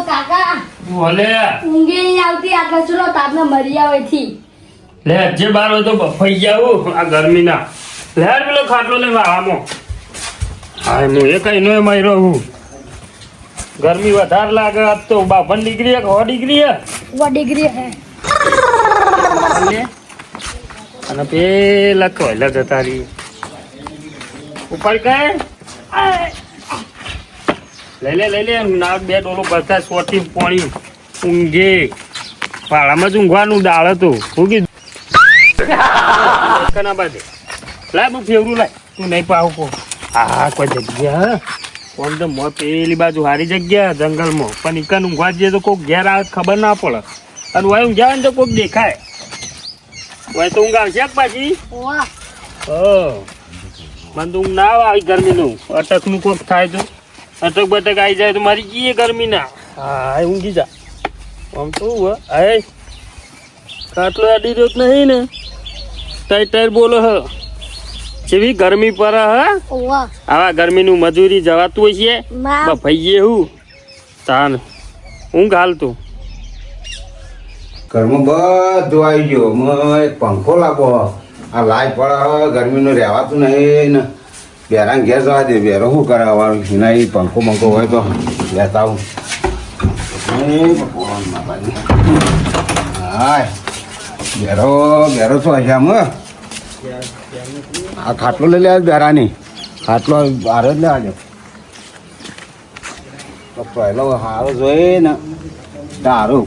કાકા બોલે ઊંઘે નહીં આવતી આટલા ચલો તાપને મરી આવે થી લે જે બાર હોય તો બફાઈ જાવ આ ગરમીના લેર પેલો ખાટલો લે વાળામાં હા હું એ કઈ નો માર્યો હું ગરમી વધારે લાગે આજ તો 52 ડિગ્રી 100 ડિગ્રી વો ડિગ્રી હે અને પેલા કોયલા જતા રહી ઉપર કઈ લઈ લે નાક બે ડોલો બધા સોટી પાણી ઊંઘે પાળામાં જ ઊંઘવાનું ડાળ હતું હું કીધું કના બાજુ લાય હું ફેવરું લાય તું નહીં પાવ કો હા કોઈ જગ્યા કોણ તો મોં પેલી બાજુ સારી જગ્યા જંગલમાં પણ ઈકન ઊંઘવા જઈએ તો કોઈક ઘેર આવે ખબર ના પડે અને વાય ઊંઘ્યા ને તો કોઈક દેખાય વાય તો ઊંઘ આવશે પાછી વાહ મને તો ઊંઘ ના આવે આવી ગરમીનું અટકનું કોઈક થાય તો અટક બટક આવી જાય તો મારી જઈએ ગરમીના હા ઊંઘી જા આમ તો હે ખાટલો અડી રહ્યો નહીં ને ટાઈટ બોલો હ જેવી ગરમી પર હ વાહ આવા ગરમીનું મજૂરી જવાતું હોય છે બફાઈએ હું તાન ઊંઘ હાલતું ઘરમાં બધું આવી ગયો એક પંખો લાગો આ લાઈટ પડે ગરમીનું રહેવાતું નહીં ને બેરાને ઘેર જવા દે બેરો શું કરાવવાનું એના એ પંખો બંખો હોય તો લેતા આવું હાય બેરો શું હશે આમ આ ખાટલો લઈ લે બેરાની ખાટલો હારો જ લેવાજો તો પહેલો હારો જોઈએ ને સારું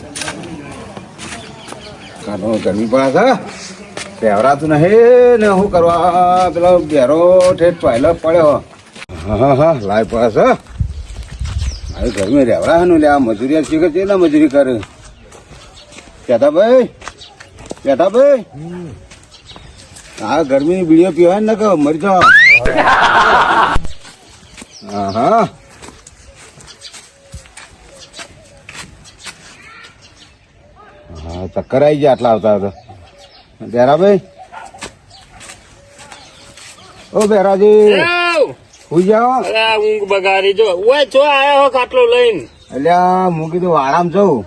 ખાટલો ગરમી પડે છે પહેવરાતું નહીં ને શું કરવા પેલો બેરો ઠેઠ પહેલો પડ્યો હા લાઈ પડે છે આવી ગરમી રહેવડાનું લે આ મજૂરી શીખે છે ને મજૂરી કરે પેટાભાઈ આ ગરમીની બીડીઓ પીવાય ને કે મરી જાઓ હા ચક્કર આવી ગયા આટલા આવતા હતા બેરાભાઈ ઓ બેરાજી હુઈ જાઓ ઊંઘ બગાડી જો ઓય છો આયા હો ખાટલો લઈને અલ્યા હું કીધું વાળામાં જઉં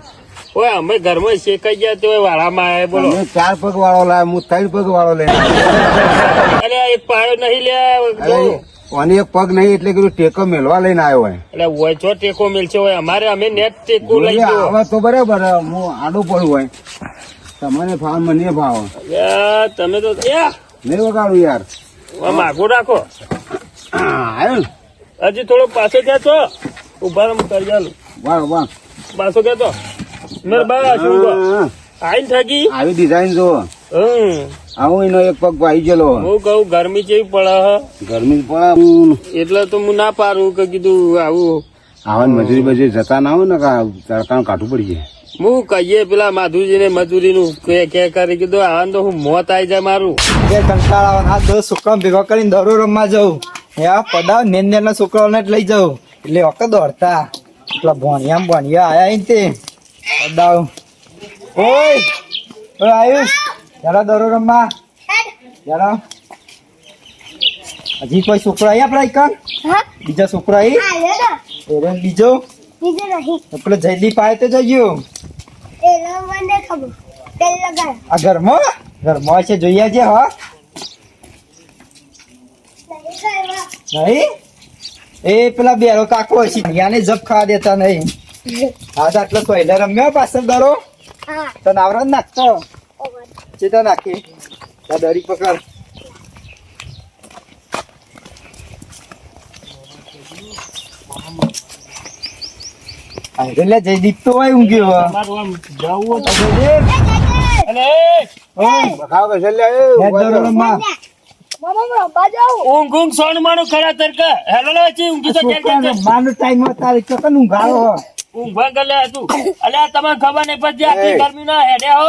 ઓય અમે ઘરમાં શેકાઈ ગયા તો વાળામાં આયા બોલો મેં 4 પગ વાળો લાવ્યો હું 3 પગ વાળો લઈને અરે એક પાયો નહીં લે અને એક પગ નહીં એટલે કીધું ટેકો મેળવા લઈને આવ્યો હોય એટલે ઓય છો ટેકો મેલશે હોય અમારે અમે નેટ ટેકો લઈ ગયો હવે તો બરાબર હું આડું પડું હોય તમને ભાવ મને ભાવ તમે તો નહીં વગાડું યાર માગો રાખો આવ્યો હજી થોડો પાછો ગયા તો ઉભા કરી આલું વાહ પાછો ગયા તો મેર બસ આઈને થાકી આવી ડિઝાઇન જો આવું એનો એક પગ ભાઈ ગયેલો હું કહું ગરમી કેવી પડે ગરમી પડે એટલે તો હું ના પારું કે કીધું આવું આવા મજૂરી બજૂરી જતા ના હોય ને તડકાનું કાઢવું પડી જાય હું કહીએ પેલા માધુજી ને મજૂરી નું કે કરી કીધું આવા તો હું મોત આવી જાય મારું કંટાળા આ દસ છોકરા ભેગા કરીને દરો રમવા જવું હે પડાવ નેન ના છોકરાઓને જ લઈ જવું એટલે વખત દોડતા એટલા ભણિયા આયા ને તે પડાવ ઓય આયુષ જરા દરો રમવા જરા હજી કોઈ છોકરો આયા આપડા બીજા છોકરા આવી બીજો પેલો જયદીપ આવે તો જઈયો આ ઘરમાં છે જોઈએ છે હા નહીં એ પેલા બેરો કાકો હશે યાને જપ ખાવા દેતા નહીં હા તો આટલો પહેલા રમ્યો પાછળ દરો તો નાવરા નાખતો ચેતા નાખી દરી પકડ એટલે જયદીપ તો હોય ઊંઘ્યો ઊંઘ સોન માનું ખરા તરકા હેલો ઊંઘી તો માનો ટાઈમ તારે ચકન ઊંઘાડો ઊંઘવા ગલે હતું અલ્યા તમને ખબર નહીં પછી આટલી ગરમી ના હેડે હો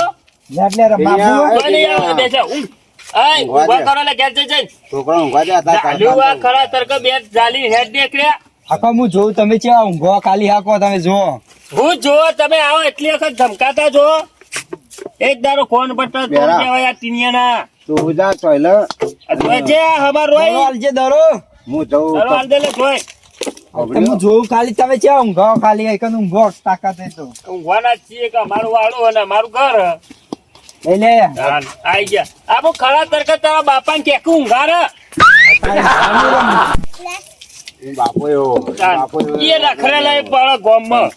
એટલે રમવા બેસે ઊંઘ આય ઊંઘવા કરો લે ઘેર જઈ છોકરા ઊંઘવા જતા ચાલ્યું ખરા તરકા બે જાલી હેડ નીકળ્યા આખો હું જોઉં તમે ચેવા ઊંઘો ખાલી હાકો તમે જો હું જો તમે આવો એટલી વખત ધમકાતા જો એક દારો ફોન પર તો કહેવાય આ ટીનિયાના તું જા ચોઈલે છે હમાર રોય જે દરો હું જઉં હાલ દે લે જોય હું જોઉં ખાલી તમે છે ઊંઘો ખાલી એક ઊંઘો તાકાત હોય તો ઊંઘવાના જ છીએ કે અમારું વાળું અને અમારું ઘર લઈ લે આઈ ગયા આપો ખરા તરકે તારા બાપા ને કે ઊંઘાર બાપો એવો એ રખડેલા પાળા ગોમમાં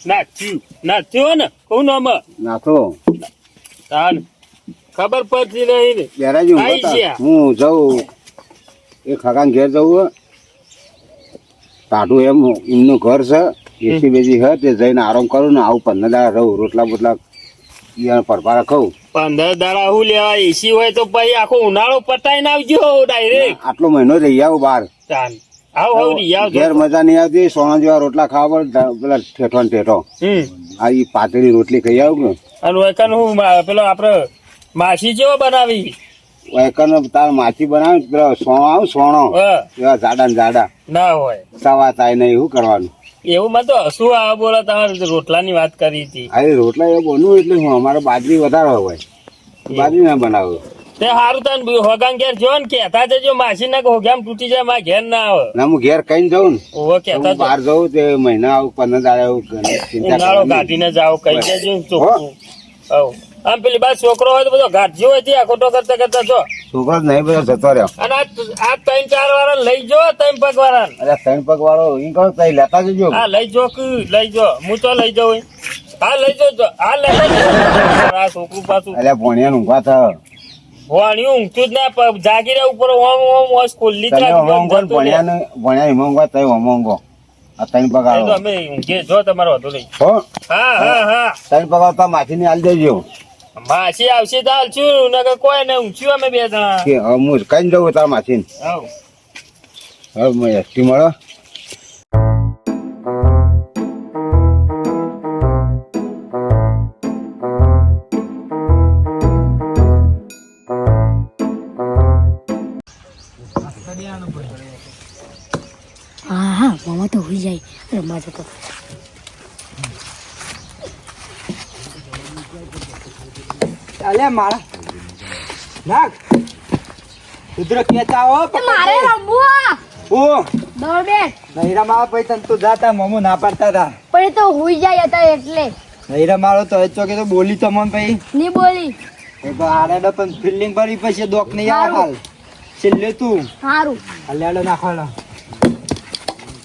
નાચ્યું ને કહું નામ નાખો તાન ખબર પડતી રહી ને બેરાજી આઈ ગયા. હું જાઉં એ ખગાન ઘેર જવું ટાઢું એમનું ઘર છે એસી બેસી છે તે જઈને આરામ કરું ને આવું 15 દાડા રહું રોટલા બોટલા પડપારા ખાઉં 15 દાડા હું લેવા એસી હોય તો પછી આખો ઉનાળો પતાઈને આવજો ડાયરેક્ટ આટલો મહિનો રહી આવું બહાર તાન આવ ઘેર મજા નહીં આવતી સોના જેવા રોટલા ખાવા પડે પેલા ઠેઠો ને ઠેઠો આ ઈ પાતળી રોટલી ખાઈ આવું ને અને વેકન હું પેલો આપડે માસી જેવો બનાવી વેકન તાર માછી બનાવે પેલો સોણો આવે સોણો એવા જાડા ને જાડા ના હોય સવા થાય નહીં શું કરવાનું એવું માં તો હસવું આવે બોલો તમારે રોટલાની વાત કરી હતી આ રોટલા એ બનવું એટલે હું અમારે બાજરી વધારે હોય બાજરી ના બનાવું તે સારું તને હોગામ ઘેર જો ને કેતા જજો માસી ના હોગામ તૂટી જાય મારા ઘેર ના આવે ના હું ઘેર કઈ જાઉં ને ઓવો કેતા બહાર જવું તે મહિના આવું 15 દાડા આવું ઉનાળો કાઢીને જાવ કઈ દેજો ચોખ્ખું હવ આમ પેલી બાદ છોકરો હોય તો બધો ઘાટજો હોય ત્યાં ખોટો કરતા કરતા જો છોકરો જ નહીં બધો જતો રહ્યો અને આ 3-4 વાળા લઈ જો 3 પગ વાળા અરે 3 પગ વાળો ઈ કહો તઈ લેતા જજો હા લઈ જો લઈ જો હું તો લઈ જાઉં હા લઈ જો હા લઈ આ છોકરું પાછું અરે ભણ્યા ઊંઘવા થયો વાણિયું ઊંઘતું જ ના જાગી રહ્યા ઉપર ઓમ ખુલ્લી જ ભણ્યા એમાં ઊંઘવા તઈ ઊંઘો આ 3 પગ વાળો અમે ઊંઘે જો તમારો વધુ લઈ હો હા હા હા 3 પગ વાળો માછી ને આલ દેજો માસી આવશે તો હાલશું નકર કોઈ ને ઊંઘ્યું અમે 2 જણા કે હું કઈ જવું તાર માછી ને હવ હવે મેં એસટી મળો હા હા મામા તો હોઈ જાય રમવા જતો અલે મારા નાખ ઉધર કેતા હો મારે રમવું ઓ દોડ બે નહીરા મારો પછી તને તું જાતા મમુ ના પાડતા હતા પણ એ તો હોઈ જાય હતા એટલે નહીરા મારો તો ચોકે તો બોલી તમન પછી ની બોલી એ તો આડે પણ ફિલ્ડિંગ ભરી પછી દોક નહીં આવે હાલ છેલ્લે તું સારું હલ્યાડો નાખવાનો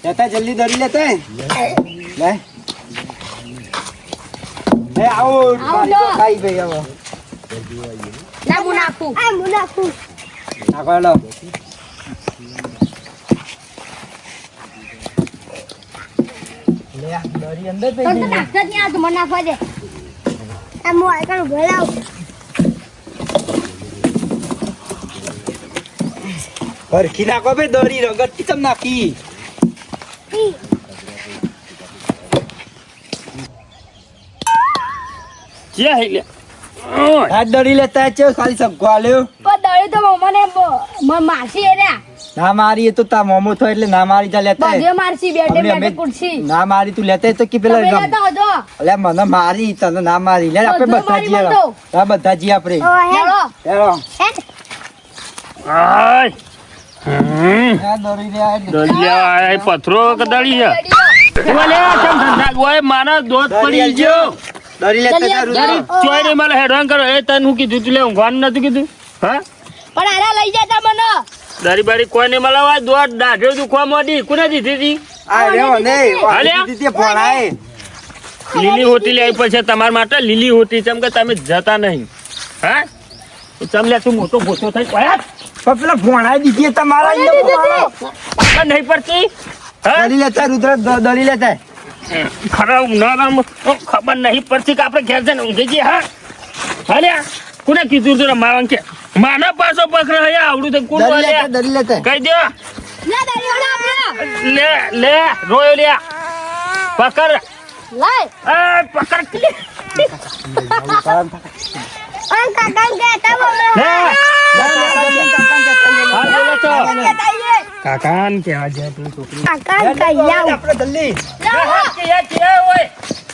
લેતા જલ્દી દરી લેતા લે એ આવો મારી તો ખાઈ ગઈ હવે લા હું નાખું નાખવાનો લે આ દરી અંદર પણ તો નાખતા જ નહીં આ તો મને નાખવા દે આ હું આઈકણ ભરાવ હરખી નાખો ભાઈ દરી રગત ચમ નાખી ક્યાં હઈ લે હાથ દરી લેતા છે ખાલી સબકો આલ્યો પણ દળી તો મને માસી એર્યા ના મારી એ તો તા મોમો થયો એટલે ના મારી જા લેતા બધે મારસી બેઠે અમને બેઠે અમે- કુર્સી ના મારી તું લેતા તો કે પેલા તમે રમ લેતા હોજો અલે મને મારી તને ના મારી લે આપણે બધું બધા મારી જઈએ બધું. હા બધા જઈએ આપણે હેલો હેલો આય આ દરી લે આ દલિયા આય પથરો કદાળી છે ઓલે ચમ ધંધા ઓય મારા દોત પડી ગયો દરી લેતા જા દલિયા, રુદ્ર દલિયા. ચોય ને મારે હેરાન કરો એ તને હું કીધું તું લે ઊંઘવાનું નતું કીધું હા પણ આરા લઈ જતા મને દારી બારી કોઈ ને મળવા દોત દાઢો દુખવા મોડી કોને દીધી હતી આ રેવો ને હાલ્યા? દીદી ભણાય લીલી હોટી લઈ પછી તમારા માટે લીલી હોટી ચમ કે તમે જતા નહીં હા ચમ લે તું મોટો ભોસો થઈ પડ્યા પણ પેલા ભણાય દીધી તમારા ખબર નહીં પડતી હા દરી લેતા રુદ્ર દરી લેતા ખરા ઉનાળામાં ખબર નહીં પડતી કે આપણે ઘેર જઈને ઊંઘી જઈએ હા હાલ્યા કોને કીધું તું મારા કે માના પાછો પકડ હે આવડું તો કોણ દરી બોલે લેતા દરી લેતા કહી દો લે દળી ઓલા આપણે લે લે રોયો લે પકડ લઈ એ પકડ લે ઓય કાકા કેતા બોલે લે હા બોલો છો કેતાઈએ કાકાન કેવા છે તું છોકરી કાકા કૈયા આપણે જલ્દી કે કે ઓય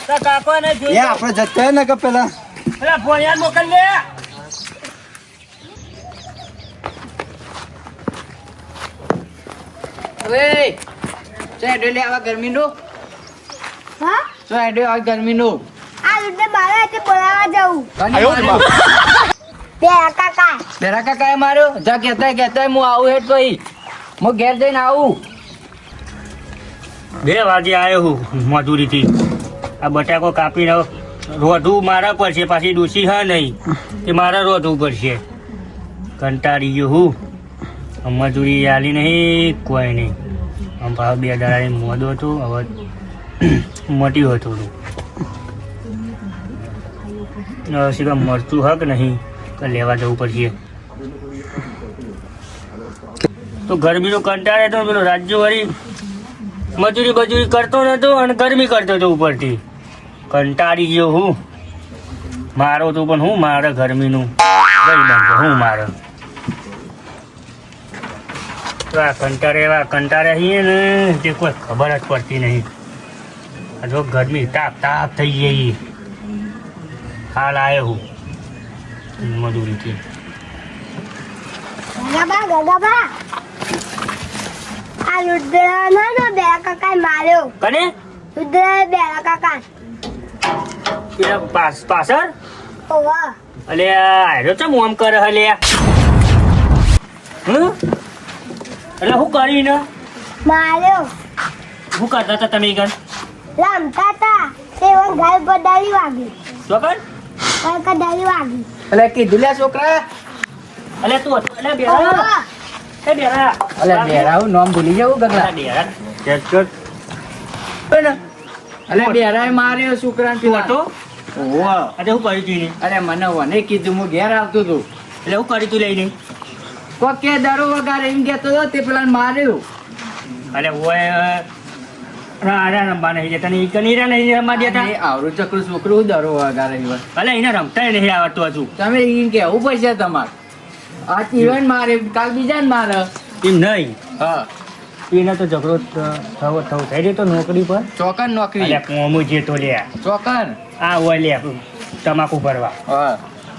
તા કાકો ને એ જોઈ આપણે જતા ને કે પેલા પેલા ફોનિયાન મોકલ લે હવે તો હેડો લે આવા ગરમીનું હા તો હેડો આવા ગરમીનું આ રીતે મારે તે બોલાવા જવું કને માર્યો? બે કાકા બેરા કાકાએ માર્યો જા કહેતા હું આવું હેડ પછી હું ઘેર જઈને આવું 2 વાગે આવ્યો હું મજૂરીથી. આ બટાકો કાપીને રોધવું મારા પર છે, પાછી ડૂસી હા નહીં એ મારા રોધવું પડશે. કંટાળી ગયો હું. મજૂરી આલી નહીં કોઈ નહીં. આમ ભાવ 2 દાડાની મોદો હતો, હવે મટ્યું હતું. હવે શીખા મળતું હક નહીં કે લેવા જવું પડશે. તો ગરમીનો કંટાળે તો પેલો રાજ્ય વળી મજૂરી કરતો નતો અને ગરમી કરતો હતો ઉપરથી. કંટાળી ગયો હું. મારો તો પણ હું મારે ગરમીનું ગઈ બનતો હું મારે. એવા કંટાળ્યા છીએ ને તે કોઈ ખબર જ પડતી નહીં. આ જો ગરમી તાપ થઈ ગઈ. હાલ આવ્યો હું મજૂરીથી. ગગાબા આ રુદ્ર ના બે કાકા માર્યો કને રુદ્ર બે કાકા પેલા પાછળ ઓવા અલે આયરો ચમ ઓમ કરે હલે એટલે હું કરીને માર્યો હું કરતા હતા તમે ગણ રમતા હતા તે ઘર બદાલી વાગી ચોકન કદાલી વાગી એટલે કીધું લે છોકરા અલે તું અલે બેરા એ બેરા અલે બેરા હું નામ ભૂલી જાઉં ગગલા બેરા ચટ અલે બેરાએ માર્યો છોકરાને પેલા તો ઓવા આજે હું કરી તું ને અરે મને વને કીધું હું ઘેર આવતો હતો એટલે હું કરી તું લઈને કોક કે દારૂ વગાડે એમ કહેતો હતો તે પેલા માર્યું અલે ઓય રાડા રમવા નહીં જતા ને કનીરા નહીં રમવા દેતા એ આવરું ચકરું છોકરું દારૂ વગાડે ઈવન. અલે એને રમતા નહીં આવડતું હજુ. તમે એમ કેવું પડશે તમારે આ ઈવન મારે કાલ બીજાને મારે એમ નહીં હા એને તો ઝઘડો થવો થઈ જતો નોકરી પર. ચોકન નોકરી અલે કોમું જે તો લે ચોકન આ હોય લે તમાકુ ભરવા હા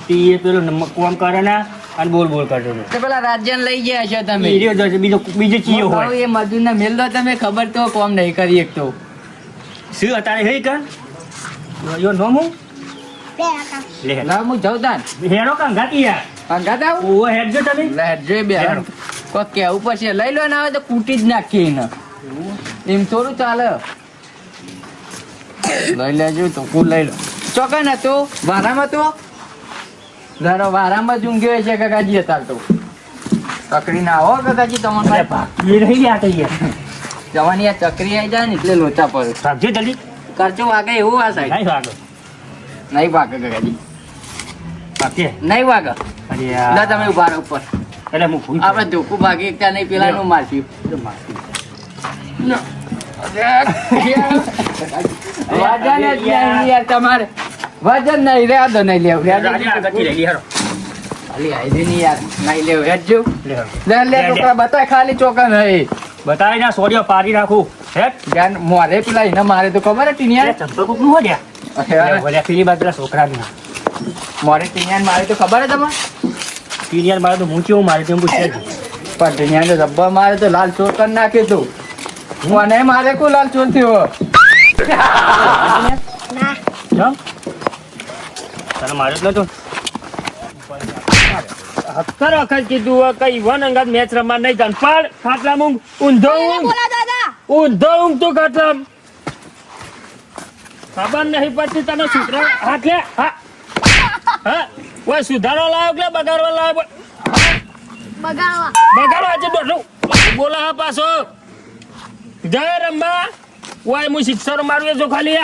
તે એ પેલું કોમ કરે ના અને બોલ કરતો હતો. તે પેલા રાજ્યને લઈ ગયા છો તમે એ રહ્યો જશે, બીજો ચીયો હોય એ મજૂરને મેલ દો તમે ખબર તો કોમ નહીં કરી એક તો શું અત્યારે હે કન યો નોમ હું બે કાકા લે ના હું જાઉં તાન હેરો કંગાતી યાર અંગાત આવું ઓ હેડ જો તમે લેજો બે કોક કેવું પડશે લઈ લો ને આવે તો કૂટી જ નાખીએ એને એમ થોડું ચાલે લઈ લેજો તો કુલ લઈ લો ચોકન હતો વારામાં તો જરા વારામાં જ ઊંઘ્યો છે કાકાજી અત્યારે તો ચકરી ના આવો કાકાજી તમારે અરે ભાગ એ રહી ગયા તો યાર જવાની આ ચકરી આવી જાય ને એટલે લોચા પડે ભાગજો જલ્દી કરજો વાગે એવું આ સાઈડ નહીં ભાગો નહીં વાગે કાકાજી ભાગજે નહીં વાગે અરે લા યાર તમે ઉભા રહો ઉપર એટલે હું ભૂલ આપણે ધોકું ભાગી એકતા નહીં પેલાનું મારશું વજન જ નહીં યાર તમારે વજન નહીં રે દો નહીં લેવું રાજે આગળથી લઈ લી હેરો ખાલી આઈ નહીં યાર નહીં લેવું હેડજો લે હેરો. લે લે છોકરા બતાય ખાલી ચોકન હે બતાવી ના સોડિયો પાડી નાખું હેટ જ્ઞાન મોરે પેલા એને મારે તો ખબર હે ટીનિયા ચંપલ કોક નું હોય ઓલ્યા પેલી બાજુ પેલા છોકરાની મોરે ટીનિયાને મારે તો ખબર હે તમારે ટીનિયર મારે તો હું કેવું મારે તેમ પૂછે પણ ટીનિયાને રબ્બા મારે તો લાલ ચોર કરી નાખ્યો તું હું અને મારે કો લાલ ચોર થયો ના જમ તને મારે જ નતો હક્કર વખત કીધું હોય કઈ વન અંગાત મેચ રમવા નહીં જાણ પણ ખાટલા ઊંઘ ઊંધો ઊંઘ બોલા દાદા ઊંધો ઊંઘ તું ખાટલા ખબર નહીં પડતી તને છોકરા હાથ લે હા હા ઓય સુધારો લાવ્યો કે બગાડવા લાવ્યો બગાડવા બગાડો આજે દોઢો બોલા હા પાછો જય રમવા ઓય હું શિક્ષણ મારું જો ખાલી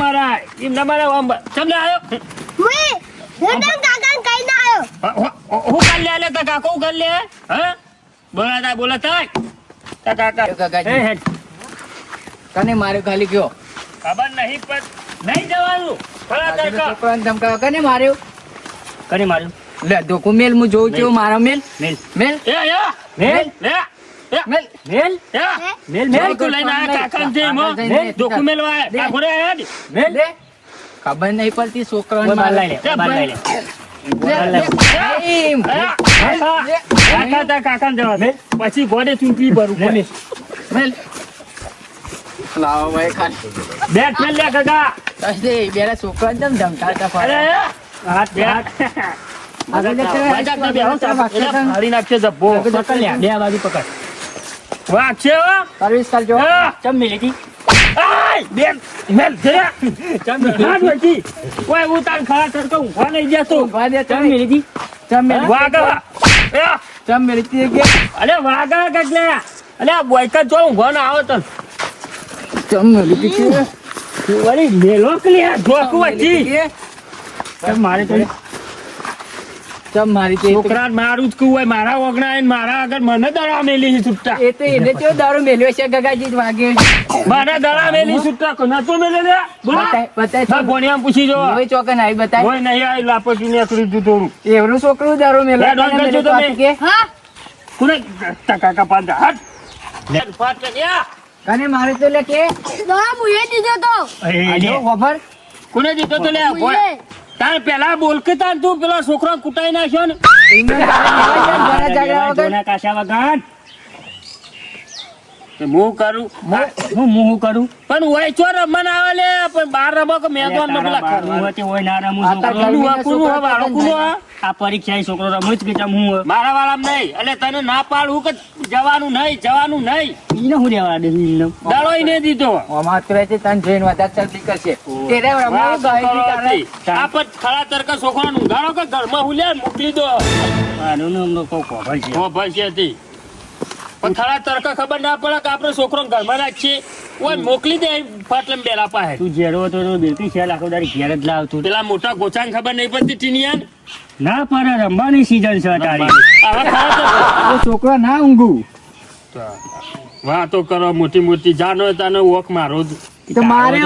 મારા એમ ના મારા તમને આવ્યો મુઈ રતન કાકા કઈ ના આવ્યો હું કર લે તા કાકો હું કર લે હા બોલાતા તા કાકા કાકાજી. હે હે કને માર્યો ખાલી કયો ખબર નહીં પણ નહીં જવાનું થોડા કાકા છોકરાને ધમકાવ્યો. કને માર્યો કરી માર્યું લે ધોકું મેલ હું જોઉં છું મારો મેલ મેલ મેલ એ મેલ લે મેલ મેલ મેલ મેલ તું લઈને આયા કાકા થી મો ડોકુ મેલ વાય કાકો રે હેડ મેલ લે ખબર નહીં પડતી છોકરાને બાર મારે લઈ લે બાર લઈ લે એમ. કાકા તા કાકા જવા દે પછી ગોડે ચૂંટણી ભરું મેલ લાવો ભાઈ ખાલી બેટ મેલ લે કાકા બેરા છોકરા જેમ ધમકાતા અરે હાથ બેટ હારી નાખશે જબ્બો પકડ લે બે બાજુ પકડ વાગશે હો સર્વિસ કરજો ચમ મિલી હતી આય બેટ મેલ જરા ચમ હાથ વચી ઓય હું તાન ખરા તડકો ઊભા નહીં જતો ચમ મિલી હતી વાગા ચમ મેલી કે અરે વાગા કટલે અલે બોયકા જો ઊભો ના આવો તન ચમ મેલી કે વળી મેલો કલે જોકુ વચી મારે તો ચમ મારી તે છોકરા મારું જ કહું હોય મારા ઓગણા આવીને મારા આગળ મને દડા મેલી છે છૂટા એ તો એને કેવો દારૂ મેલ્યો છે ગગાજી વાગે મારા દડા મેલી છૂટા નતો મેલે લે બતાય ભણ્યા પૂછી જો હવે ચોકન આવી બતાય કોઈ નહીં આવી લાપટી ને કરી દીધું થોડું એવરું છોકરું દારૂ લે, ડોન કરજો તમે. કે હા કોને ટકા કપાંતા હાટ લે ફાટ લ્યા કને મારે તો લે કે દોડા મુએ દીધો તો આજો ખબર કોને દીધો તો લે મુએ તાર પેલા બોલ કે તાર તું પેલો છોકરો કુટાઈ નાખ્યો ને ઝઘડા કાશા વગાડ હું કરું હું કરું પણ ઓય ચો રમન આવે લે પણ બાર રમો કે મેદાન માં પેલા આ પરીક્ષા છોકરો રમું જ કે હું મારા વાળામાં નહીં એટલે તને ના પાડું કે જવાનું નહીં ઈને હું દેવા દે દાડો ઈને દીધો અમાર કરે છે તન જોઈને વધારે ચાલતી કરશે તેરે રમવા ગાય આ પર ખરા તરકા છોકરો નું ગાળો કે ઘરમાં હું લે મોકલી દો આનું નામ કો કોભલ છે હતી પણ ખરા તરકા ખબર ના પડે કે આપણે છોકરો ઘરમાં રાખીએ ઓય મોકલી દે ફાટલેમ બેલા પાસે તું જેરો તો બિલકુલ છે લાખો દાડી ઘેર જ લાવતું પેલા મોટા ગોચાંગ ખબર નહીં પડતી ટીનિયાન ના પર રમવાની સીઝન છે તારી આવા ખરા છોકરો ના ઊંઘું વાતો કરો મોટી જાનો તાનો વોક મારો તો મારે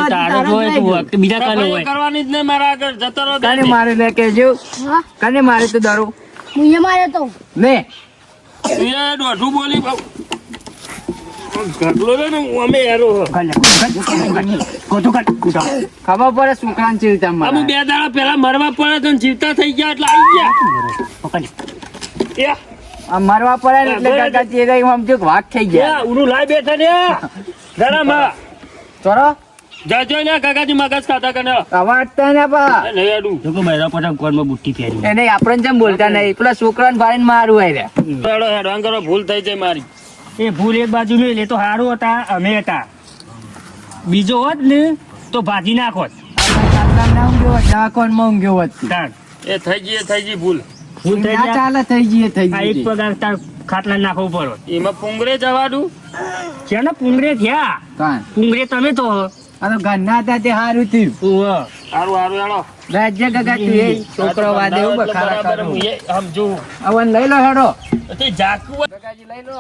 બીજા કાલે હોય કરવાની જ નહીં મારા આગળ જતો રહો કને મારે લે કેજો હા કને મારે તો દારૂ મુએ માર્યો તો ને એ દોઢું બોલી ગગલો ને અમે એરો ખબર પડે છોકરાને ચીવતા અમે મારે 2 દાડા પહેલા મરવા પડે તો જીવતા થઈ ગયા એટલે આવી ગયા આ મરવા પડે ને એટલે કાકાજી એ ગઈ સમજો કે વાઘ થઈ ગયા ઉનું લાઈ બેઠા ને દાડામાં ચોરો જાજો ને કાકાજી મગજ ખાતા કને અવાજ તો ને બા નહીં આડું જો મેરા પટમ કોરમાં બુટ્ટી ફેરી એને આપણને જેમ બોલતા નહીં પેલા છોકરાને ભાઈને મારું આઈ રહ્યા હેડો હેડો અંગરો ભૂલ થઈ જાય મારી એ ભૂલ એક બાજુ લે તો હારું હતા અમે હતા બીજો હોત ને તો ભાજી નાખોત ના ઊંઘ્યો હોત દવાખાનામાં ઊંઘ્યો હોત એ થઈ ગઈ ભૂલ ભૂલ થઈ ના ચાલે થઈ ગઈ આ એક પગાર તાર ખાટલા નાખવું પડો એમાં પુંગરે જવાનું છે ને પુંગરે થયા કાન પુંગરે તમે તો આ તો ઘરના હતા તે સારું થયું હારું હેડો રાજ્ય ગગા તું એ છોકરો વાદે એવું બખાડા બરાબર કરું સમજુ અવન લઈ લો હેડો તે જાકુ ગગાજી લઈ લો